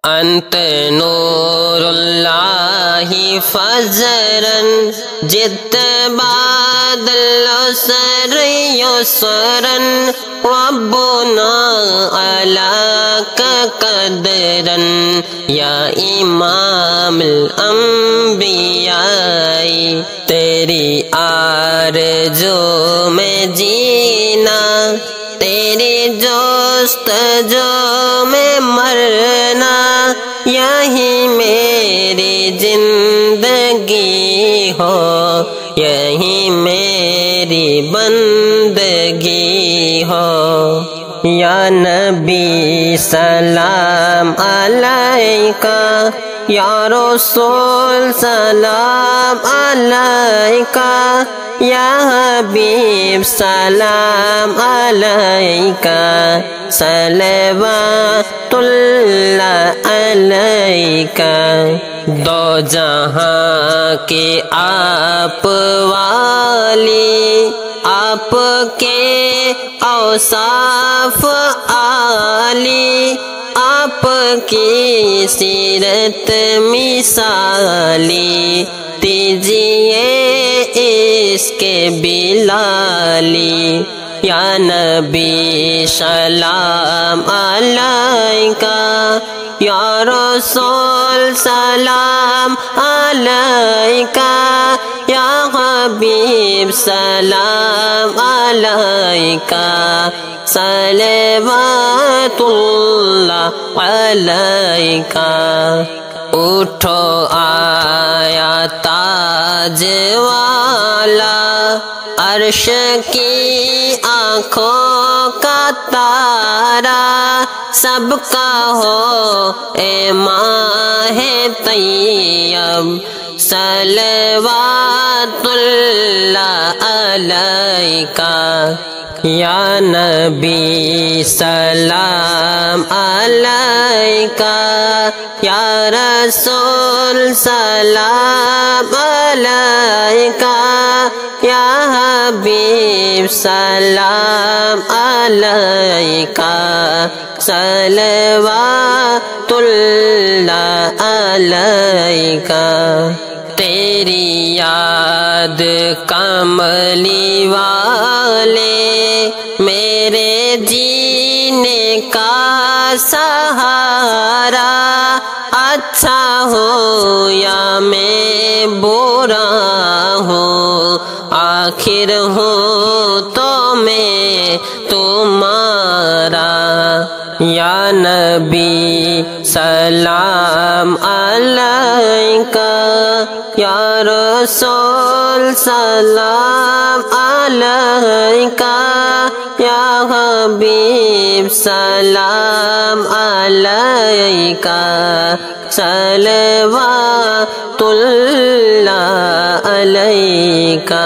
انت نور اللہ فجرا جت بعد العسر یسرا ربنا علاک قدرا یا امام الانبیاء تیری آرزو میں جینا تیری جستجو میں مرنا یہی میری زندگی ہو یہی میری بندگی ہو یا نبی سلام علیکہ یا رسول سلام علیکہ یا حبیب سلام علیکہ صلوات اللہ علیکہ دو جہاں کے آپ والی آپ کے اوصاف عالی آپ کی سیرت مثالی دیجیے اس کے بلالی یا نبی سلام علیکہ یا رسول سلام علیکہ یا حبیب سلام علیکہ صلوات اللہ علیکہ اٹھو آیا تاج والا عرش کی آنکھوں کا تارا سب کا ہو اے ماہ طیب صلوات اللہ علیکہ یا نبی سلام علیکہ یا رسول سلام علیکہ یا حبیب سلام علیکہ صلوات اللہ علیکہ تیری یاد کملی والے میرے جینے کا سہارا اچھا ہو یا میں برا ہوں آخر ہوں تو میں تمہارا یا نبی سلام علیکہ یا رسول سلام علیکہ یا حبیب سلام علیکہ صلوات اللہ علیکہ